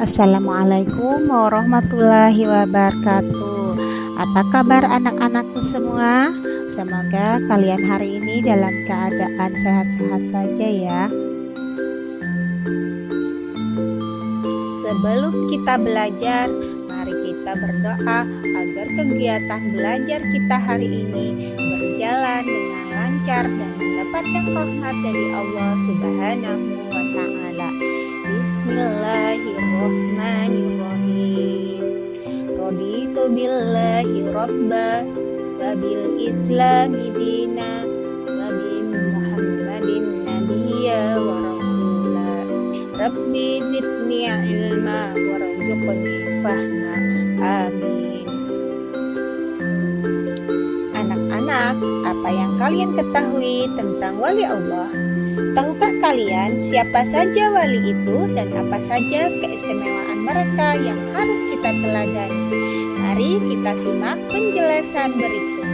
Assalamualaikum warahmatullahi wabarakatuh. Apa kabar anak-anakku semua? Semoga kalian hari ini dalam keadaan sehat-sehat saja ya. Sebelum kita belajar, mari kita berdoa agar kegiatan belajar kita hari ini berjalan dengan lancar dan mendapatkan rahmat dari Allah Subhanahu wa Ta'ala. Bismillahirrahmanirrahim. Raditu billahi rabba wa bil islami dina wa bi Muhammadin nabiyya wa rasula. Rabbi zidni ilma warzuqni fahma. Amin. Anak-anak, apa yang kalian ketahui tentang wali Allah? Tahukah kalian siapa saja wali itu dan apa saja keistimewaan mereka yang harus kita teladani? Mari kita simak penjelasan berikut.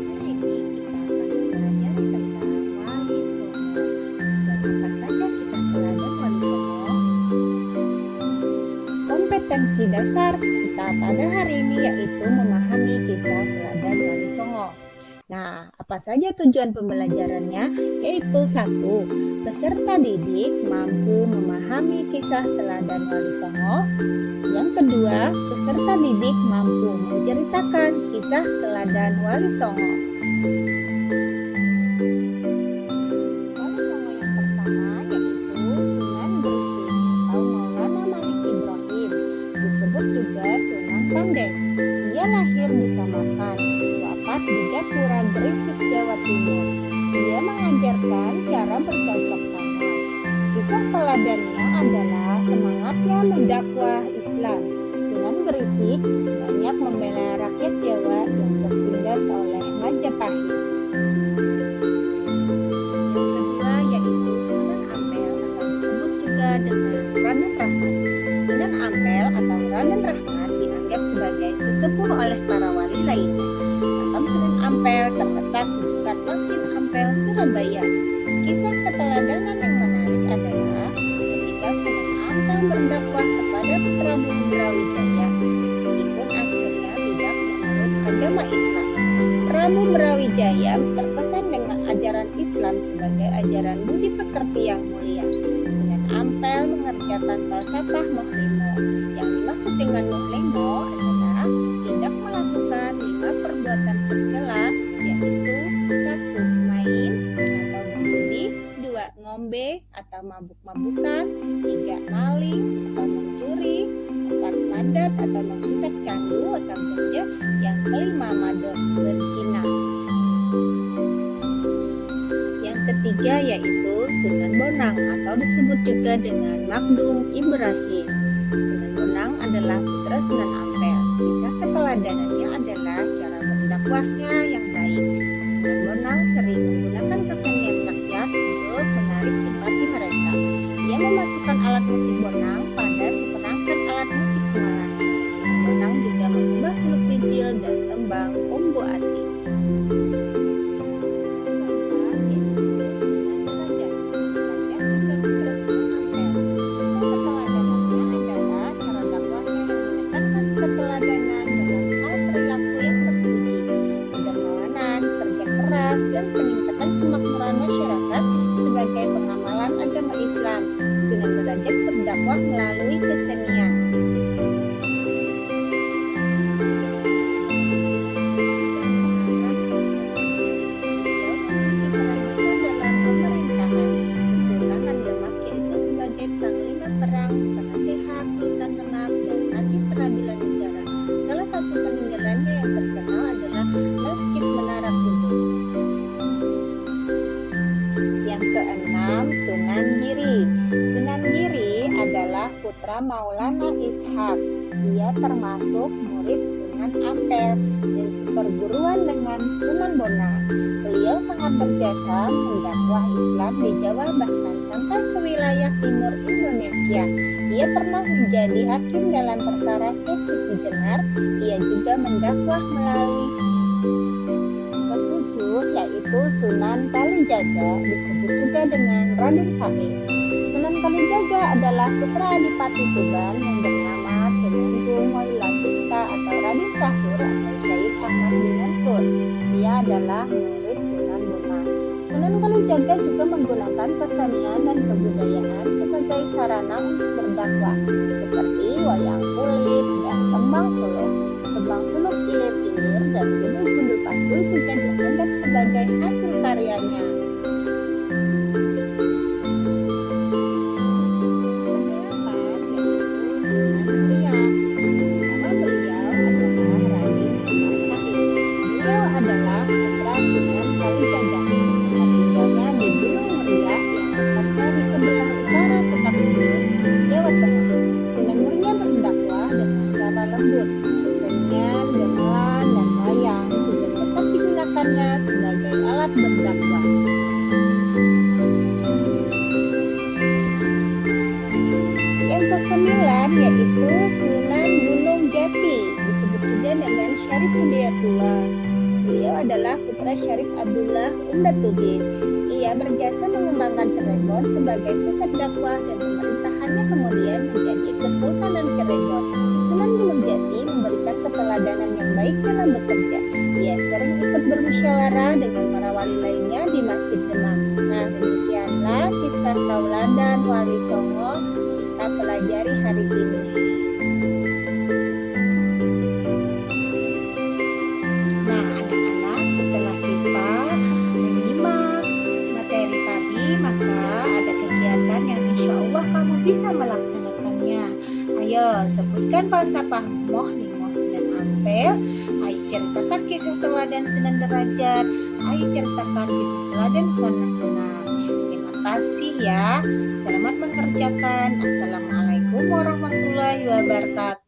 Hari ini kita akan mempelajari tentang Wali Songo. Dan apa saja kisah teladan Wali Songo? Kompetensi dasar kita pada hari ini yaitu memahami kisah teladan Wali Songo. Nah, apa saja tujuan pembelajarannya? Yaitu 1. Peserta didik mampu memahami kisah teladan Wali Songo. Yang kedua, peserta didik mampu menceritakan kisah teladan Wali Songo. Wali Songo yang pertama yaitu Sunan Gresik atau Maulana Malik Ibrahim, disebut juga Sunan Kandes. Ia lahir di Samarkand, wafat di Gapura, Gresik, Jawa Timur. Ia mengajarkan cara bercocok tanam. Kisah teladannya adalah semangatnya mendakwah Islam. Sunan Gresik banyak membela rakyat Jawa yang tertindas oleh Majapahit. Yang kedua yaitu Sunan Ampel atau disebut juga dengan Raden Rahmat. Sunan Ampel atau Raden Rahmat dianggap sebagai sesepuh oleh para wali lainnya. Makam Sunan Ampel terletak di dekat Masjid Ampel, Surabaya. Kisah keteladanan yang menarik adalah ketika Sunan Ampel berdakwah kepada Prabu Brawijaya, meskipun akhirnya tidak menganut agama Islam. Prabu Brawijaya terkesan dengan ajaran Islam sebagai ajaran budi pekerti yang mulia. Sunan Ampel mengerjakan falsafah Muhlimo. Yang dimaksud dengan Muhlimo adalah tidak melakukan 5 perbuatan tercela, yaitu 1. Main atau berjudi, 2. Ngombe atau mabuk-mabukan, 3. Maling atau mencuri, 4. Madat atau menghisap candu atau ganja, yang kelima madon, berzina. Yang ketiga yaitu Sunan Bonang atau disebut juga dengan Magdum Ibrahim. Sunan Bonang adalah putra Sunan Ampel. Kisah keteladanannya adalah cara berdakwahnya yang baik. Sunan Bonang sering menggunakan kesenian rakyat untuk menarik simpati mereka. Ia memasukkan alat musik bonang pada seperangkat alat musik gamelan. Sunan Bonang juga mengubah suluk pijil dan tembang ombo ati. Dan peningkatan kemakmuran masyarakat sebagai pengamalan agama Islam. Sunan Derajat berdakwah melalui kesenian. Beliau memiliki peran besar dalam pemerintahan Kesultanan Demak, yaitu sebagai panglima perang, penasehat Sultan Demak, dan hakim peradilan negara. Salah satu peninggalannya yang terkenal adalah Masjid Menara Kudus. Keenam, Sunan Giri. Sunan Giri adalah putra Maulana Ishaq. Ia termasuk murid Sunan Ampel dan seperguruan dengan Sunan Bonang. Beliau sangat berjasa mendakwah Islam di Jawa bahkan sampai ke wilayah timur Indonesia. Ia pernah menjadi hakim dalam perkara Syekh Siti Jenar. Ia juga mendakwah melalui ketujuh yaitu yaitu Sunan Kalijaga, disebut juga dengan Raden Said. Sunan Kalijaga adalah putra Adipati Tuban yang bernama Temenggung Wailatikta atau Raden Sahur atau Syed Ahmad bin Mansur. Dia adalah murid Sunan Bonang. Sunan Kalijaga juga menggunakan kesenian dan kebudayaan sebagai sarana untuk berdakwah, seperti wayang kulit dan tembang suluk. Tembang suluk ilir-ilir dan gundul-gundul pantul juga dianggap sebagai hasil karyanya. Kedelapan yaitu Sunan Muria. Nama beliau adalah Raden Umar Said. Beliau adalah putra Sunan Kalijaga. Tempat tinggalnya di Gunung Muria yang letaknya di sebelah utara kota Kudus, Jawa Tengah. Sunan Muria berdakwah dengan cara lembut. Kesenian, gamelan, dan wayang juga tetap digunakannya sebagai alat berdakwah. Yang kesembilan yaitu Sunan Gunung Jati, disebut juga dengan Syarif Hidayatullah. Beliau adalah putra Syarif Abdullah Undatuddin. Ia berjasa mengembangkan Cirebon sebagai pusat dakwah dan pemerintahannya kemudian menjadi Kesultanan Cirebon. Sunan Gunung Jati memberikan keteladanan yang baik dalam bekerja. Ia sering ikut bermusyawarah dengan para wali lainnya di Masjid Demak. Nah, demikianlah kisah tauladan Wali Songo kita pelajari hari ini. Nah, anak-anak, setelah kita menyimak materi tadi, maka ada kegiatan yang insya Allah kamu bisa melaksanakannya. Ayo, sebutkan falsafah Moh, Limoh, dan Ampel. Ayo ceritakan kisah teladan Sunan Derajat. Ayo ceritakan kisah teladan Sunan Bonang. Terima kasih ya. Selamat mengerjakan. Assalamualaikum warahmatullahi wabarakatuh.